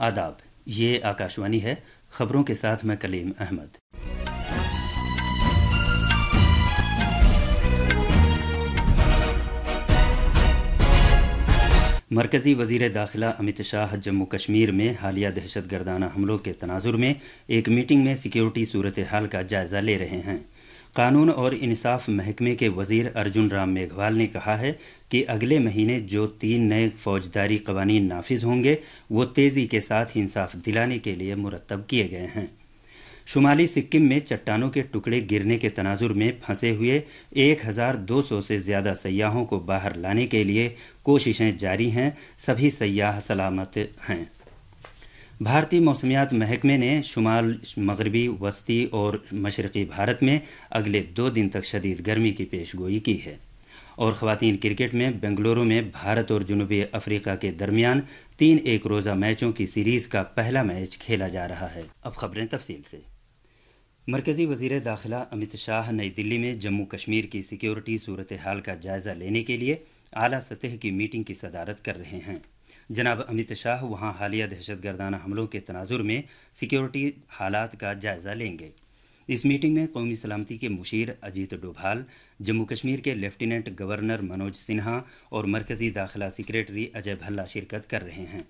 आदाब, ये आकाशवाणी है। खबरों के साथ मैं कलीम अहमद। मरकज़ी वज़ीर दाखिला अमित शाह जम्मू कश्मीर में हालिया दहशतगर्दाना हमलों के तनाजुर में एक मीटिंग में सिक्योरिटी सूरत हाल का जायज़ा ले रहे हैं। कानून और इंसाफ महकमे के वज़ीर अर्जुन राम मेघवाल ने कहा है कि अगले महीने जो 3 नए फौजदारी कवानीन नाफिज होंगे वो तेज़ी के साथ इंसाफ दिलाने के लिए मुरतब किए गए हैं। शुमाली सिक्किम में चट्टानों के टुकड़े गिरने के तनाजुर में फंसे हुए 1200 से ज़्यादा सयाहों को बाहर लाने के लिए कोशिशें जारी हैं। सभी सयाह सलामत हैं। भारतीय मौसमियात महकमे ने शुमाल मगरबी वस्ती और मशरक़ी भारत में अगले 2 दिन तक शदीद गर्मी की पेशगोई की है। और ख़वातीन क्रिकेट में बेंगलुरु में भारत और जनूबी अफ्रीका के दरमियान 3 एक रोज़ा मैचों की सीरीज़ का पहला मैच खेला जा रहा है। अब खबरें तफसील से। मरकज़ी वज़ीर दाखिला अमित शाह नई दिल्ली में जम्मू कश्मीर की सिक्योरिटी सूरत हाल का जायज़ा लेने के लिए आला सतह की मीटिंग की सदारत कर रहे हैं। जनाब अमित शाह वहां हालिया दहशतगर्दाना हमलों के तनाजुर में सिक्योरिटी हालात का जायज़ा लेंगे। इस मीटिंग में कौमी सलामती के मुशीर अजीत डोभाल, जम्मू कश्मीर के लेफ्टिनेंट गवर्नर मनोज सिन्हा और मरकज़ी दाखिला सेक्रेटरी अजय भल्ला शिरकत कर रहे हैं।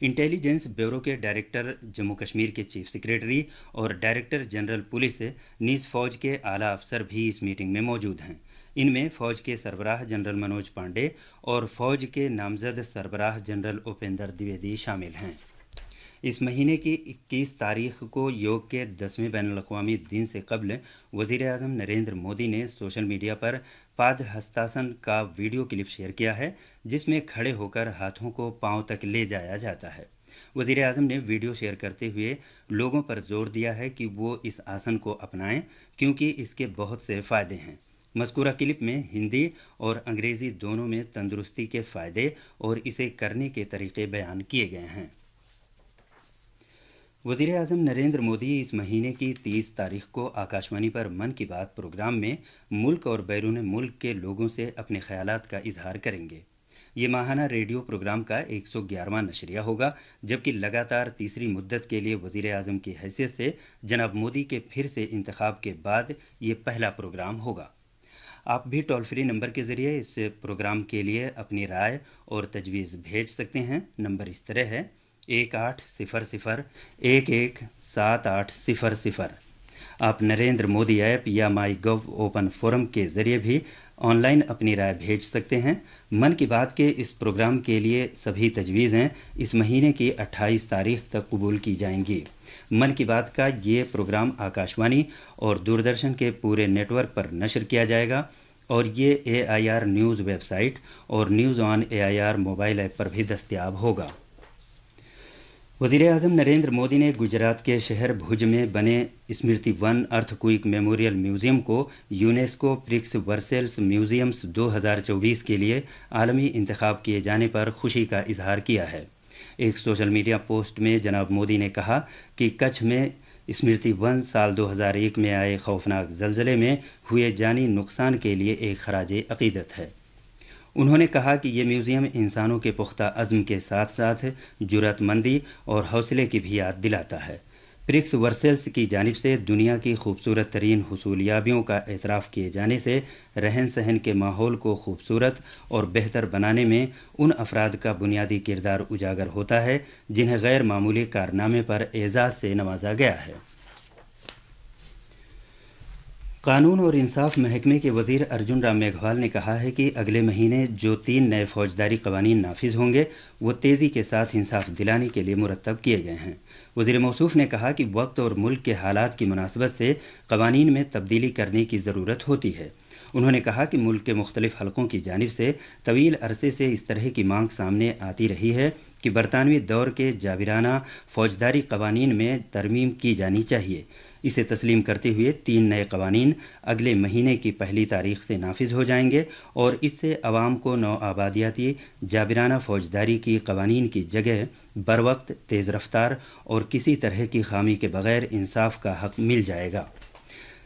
इंटेलिजेंस ब्यूरो के डायरेक्टर, जम्मू कश्मीर के चीफ सेक्रेटरी और डायरेक्टर जनरल पुलिस नीज़ फ़ौज के आला अफसर भी इस मीटिंग में मौजूद हैं। इनमें फ़ौज के सरबराह जनरल मनोज पांडे और फ़ौज के नामज़द सरबराह जनरल उपेंद्र द्विवेदी शामिल हैं। इस महीने की 21 तारीख को योग के 10वें बैनुल-अक़वामी दिन से कबल वज़ीर आज़म नरेंद्र मोदी ने सोशल मीडिया पर पाद हस्तासन का वीडियो क्लिप शेयर किया है, जिसमें खड़े होकर हाथों को पांव तक ले जाया जाता है। वज़ीर आज़म ने वीडियो शेयर करते हुए लोगों पर जोर दिया है कि वो इस आसन को अपनाएं, क्योंकि इसके बहुत से फ़ायदे हैं। मज़कूरा क्लिप में हिंदी और अंग्रेज़ी दोनों में तंदुरुस्ती के फ़ायदे और इसे करने के तरीक़े बयान किए गए हैं। वज़ीर आज़म नरेंद्र मोदी इस महीने की 30 तारीख को आकाशवाणी पर मन की बात प्रोग्राम में मुल्क और बैरून मुल्क के लोगों से अपने ख़यालात का इजहार करेंगे। ये माहाना रेडियो प्रोग्राम का 111वां नशरिया होगा, जबकि लगातार तीसरी मुद्दत के लिए वज़ीर आज़म की हैसियत से जनाब मोदी के फिर से इंतखाब के बाद ये पहला प्रोग्राम होगा। आप भी टोल फ्री नंबर के ज़रिए इस प्रोग्राम के लिए अपनी राय और तजवीज़ भेज सकते हैं। नंबर इस तरह है 1800-117800। आप नरेंद्र मोदी ऐप या माई गव ओपन फोरम के ज़रिए भी ऑनलाइन अपनी राय भेज सकते हैं। मन की बात के इस प्रोग्राम के लिए सभी तजवीज़ें इस महीने की 28 तारीख तक कबूल की जाएंगी। मन की बात का ये प्रोग्राम आकाशवाणी और दूरदर्शन के पूरे नेटवर्क पर नशर किया जाएगा और ये AIR न्यूज़ वेबसाइट और news on AIR mobile app पर भी दस्तयाब होगा। वज़ीर आज़म नरेंद्र मोदी ने गुजरात के शहर भुज में बने स्मृति वन अर्थक्वेक मेमोरियल म्यूज़ियम को यूनेस्को प्रिक्स वर्सेल्स म्यूज़ियम्स 2024 के लिए आलमी इंतखाब किए जाने पर खुशी का इजहार किया है। एक सोशल मीडिया पोस्ट में जनाब मोदी ने कहा कि कच्छ में स्मृति वन साल 2001 में आए खौफनाक ज़लज़ले में हुए जानी नुकसान के लिए एक खराज अक़ीदत है। उन्होंने कहा कि ये म्यूज़ियम इंसानों के पुख्ता अज़्म के साथ साथ जुर्रतमंदी और हौसले की भी याद दिलाता है। प्रिक्स वर्सेल्स की जानिब से दुनिया की खूबसूरत तरीन हुसूलियाबियों का एतराफ़ किए जाने से रहन सहन के माहौल को खूबसूरत और बेहतर बनाने में उन अफराद का बुनियादी किरदार उजागर होता है जिन्हें गैर मामूली कारनामे पर एज़ाज़ से नवाजा गया है। कानून और इंसाफ महकमे के वज़ीर अर्जुन राम मेघवाल ने कहा है कि अगले महीने जो 3 नए फौजदारी कवानीन नाफिज होंगे वो तेज़ी के साथ इंसाफ दिलाने के लिए मुरतब किए गए हैं। वज़ीर मौसूफ ने कहा कि वक्त और मुल्क के हालात की मुनासबत से कवानीन में तब्दीली करने की ज़रूरत होती है। उन्होंने कहा कि मुल्क के मुख्तलिफ हलकों की जानिब से तवील अरसे से इस तरह की मांग सामने आती रही है कि बरतानवी दौर के जाबिराना फौजदारी कवानीन में तरमीम की जानी चाहिए। इसे तस्लीम करते हुए 3 नए कवानीन अगले महीने की 1 तारीख से नाफिज हो जाएंगे और इससे अवाम को नौआबादियाती जाबिराना फौजदारी की कवानीन की जगह बरवक्त, तेज़ रफ्तार और किसी तरह की खामी के बगैर इंसाफ का हक मिल जाएगा।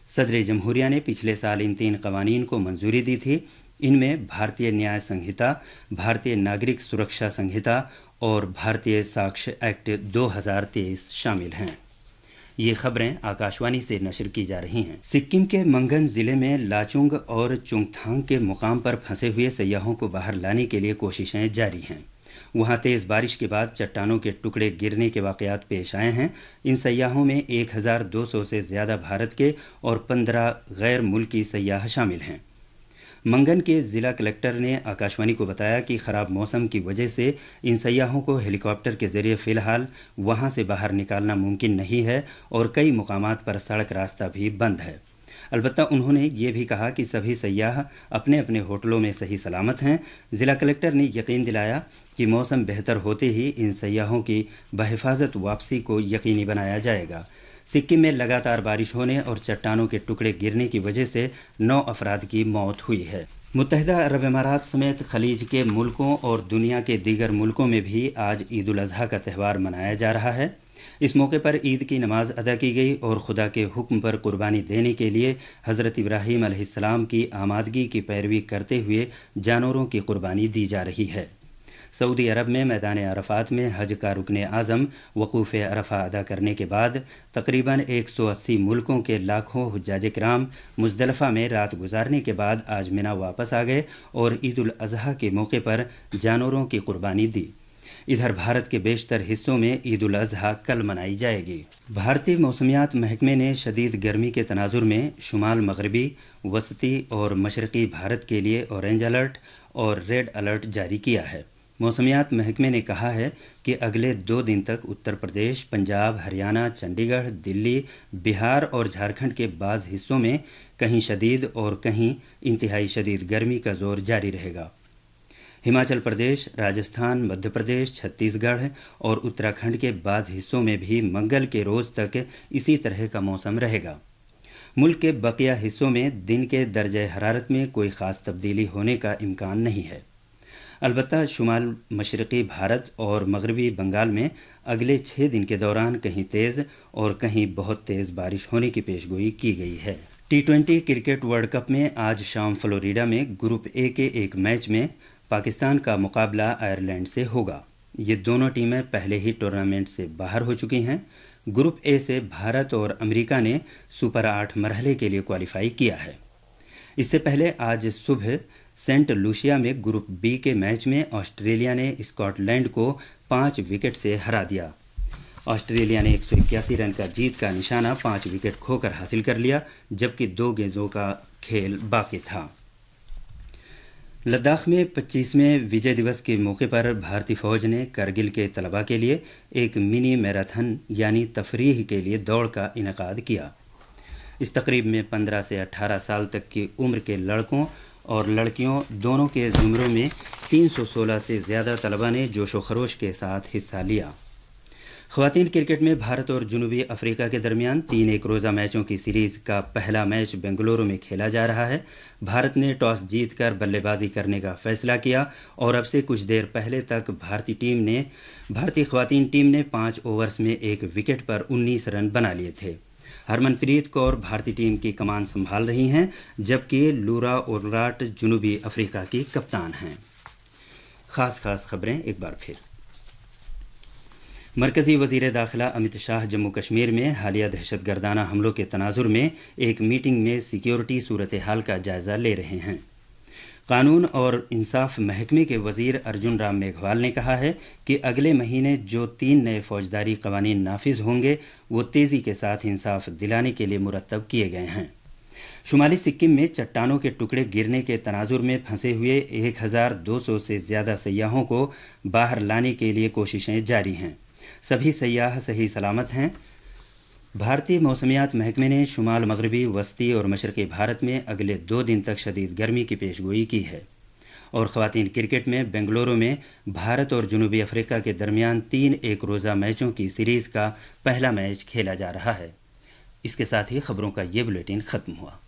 सदर जमहूरिया ने पिछले साल इन 3 कवानीन को मंजूरी दी थी। इनमें भारतीय न्याय संहिता, भारतीय नागरिक सुरक्षा संहिता और भारतीय साक्ष्य एक्ट 2023 शामिल हैं। ये खबरें आकाशवाणी से नशर की जा रही हैं। सिक्किम के मंगन जिले में लाचुंग और चुंगथांग के मुकाम पर फंसे हुए सैयाहों को बाहर लाने के लिए कोशिशें जारी हैं। वहां तेज बारिश के बाद चट्टानों के टुकड़े गिरने के वाकयात पेश आए हैं। इन सैयाहों में 1200 से ज्यादा भारत के और 15 गैर मुल्की सैयाह शामिल हैं। मंगन के जिला कलेक्टर ने आकाशवाणी को बताया कि खराब मौसम की वजह से इन सैयाहों को हेलीकॉप्टर के जरिए फिलहाल वहां से बाहर निकालना मुमकिन नहीं है और कई मुकामात पर सड़क रास्ता भी बंद है। अलबत्ता उन्होंने ये भी कहा कि सभी सैयाह अपने अपने होटलों में सही सलामत हैं। जिला कलेक्टर ने यकीन दिलाया कि मौसम बेहतर होते ही इन सैयाहों की बहिफाजत वापसी को यकीनी बनाया जाएगा। सिक्किम में लगातार बारिश होने और चट्टानों के टुकड़े गिरने की वजह से 9 अफराद की मौत हुई है। मुत्तहिदा अरब अमारात समेत खलीज के मुल्कों और दुनिया के दीगर मुल्कों में भी आज ईद उल अजहा का त्यौहार मनाया जा रहा है। इस मौके पर ईद की नमाज अदा की गई और खुदा के हुक्म पर कुर्बानी देने के लिए हज़रत इब्राहीम अलैहिस्सलाम की आमादगी की पैरवी करते हुए जानवरों की कुर्बानी दी जा रही है। सऊदी अरब में मैदान अरफात में हज का रुकन आज़म वक़ूफ़ अरफा अदा करने के बाद तकरीबन 180 मुल्कों के लाखों हुज्जाज किराम मुज़दलिफ़ा में रात गुजारने के बाद आज मिना वापस आ गए और ईद उल अज़हा के मौके पर जानवरों की कुर्बानी दी। इधर भारत के बेशतर हिस्सों में ईद उल अज़हा कल मनाई जाएगी। भारतीय मौसमियात महकमे ने शदीद गर्मी के तनाजुर में शुमाल मगरबी, वसती और मशरक़ी भारत के लिए ऑरेंज अलर्ट और रेड अलर्ट जारी किया है। मौसमियात महकमे ने कहा है कि अगले 2 दिन तक उत्तर प्रदेश, पंजाब, हरियाणा, चंडीगढ़, दिल्ली, बिहार और झारखंड के बाज़ हिस्सों में कहीं शदीद और कहीं इंतहाई शदीद गर्मी का जोर जारी रहेगा। हिमाचल प्रदेश, राजस्थान, मध्य प्रदेश, छत्तीसगढ़ और उत्तराखंड के बाज़ हिस्सों में भी मंगल के रोज़ तक इसी तरह का मौसम रहेगा। मुल्क के बकिया हिस्सों में दिन के दर्जे हरारत में कोई ख़ास तब्दीली होने का इम्कान नहीं है। अलबत्ता शुमाल मशरक़ी भारत और मगरबी बंगाल में अगले 6 दिन के दौरान कहीं तेज़ और कहीं बहुत तेज़ बारिश होने की पेशगोई की गई है। T20 क्रिकेट वर्ल्ड कप में आज शाम फ्लोरिडा में ग्रुप ए के एक मैच में पाकिस्तान का मुकाबला आयरलैंड से होगा। ये दोनों टीमें पहले ही टूर्नामेंट से बाहर हो चुकी हैं। ग्रुप ए से भारत और अमेरिका ने सुपर 8 मरहले के लिए क्वालिफाई किया है। इससे पहले आज सुबह सेंट लूसिया में ग्रुप बी के मैच में ऑस्ट्रेलिया ने स्कॉटलैंड को 5 विकेट से हरा दिया। ऑस्ट्रेलिया ने 181 रन का जीत का निशाना 5 विकेट खोकर हासिल कर लिया, जबकि 2 गेंदों का खेल बाकी था। लद्दाख में 25वें विजय दिवस के मौके पर भारतीय फौज ने करगिल के तलबा के लिए एक मिनी मैराथन यानी तफरीह के लिए दौड़ का इनेकाद किया। इस तकरीब में 15 से 18 साल तक की उम्र के लड़कों और लड़कियों दोनों के ज़ुमरों में 316 से ज़्यादा तलबा ने जोशो खरोश के साथ हिस्सा लिया। ख़वातीन क्रिकेट में भारत और जनूबी अफ्रीका के दरमियान 3 एक रोज़ा मैचों की सीरीज़ का पहला मैच बेंगलुरु में खेला जा रहा है। भारत ने टॉस जीतकर बल्लेबाजी करने का फैसला किया और अब से कुछ देर पहले तक भारतीय ख़वातीन टीम ने 5 ओवर्स में 1 विकेट पर 19 रन बना लिए थे। हरमनप्रीत कौर भारतीय टीम की कमान संभाल रही हैं, जबकि लूरा ओराट जनूबी अफ्रीका की कप्तान हैं। खास खबरें एक बार फिर। मरकज़ी वज़ीर दाखिला अमित शाह जम्मू कश्मीर में हालिया दहशतगर्दाना हमलों के तनाजुर में एक मीटिंग में सिक्योरिटी सूरत हाल का जायज़ा ले रहे हैं। कानून और इंसाफ महकमे के वज़ीर अर्जुन राम मेघवाल ने कहा है कि अगले महीने जो 3 नए फौजदारी कवानीन नाफिज होंगे वो तेज़ी के साथ इंसाफ दिलाने के लिए मुरतब किए गए हैं। शुमाली सिक्किम में चट्टानों के टुकड़े गिरने के तनाजुर में फंसे हुए 1200 से ज़्यादा सैयाहों को बाहर लाने के लिए कोशिशें जारी हैं। सभी सैयाह सही सलामत हैं। भारतीय मौसमियात महकमे ने शुमाल मगरबी, वस्ती और मशरक़ी भारत में अगले 2 दिन तक शदीद गर्मी की पेशगोई की है। और ख़वातीन क्रिकेट में बेंगलुरु में भारत और जनूबी अफ्रीका के दरमियान 3 एक रोज़ा मैचों की सीरीज़ का पहला मैच खेला जा रहा है। इसके साथ ही खबरों का ये बुलेटिन ख़त्म हुआ।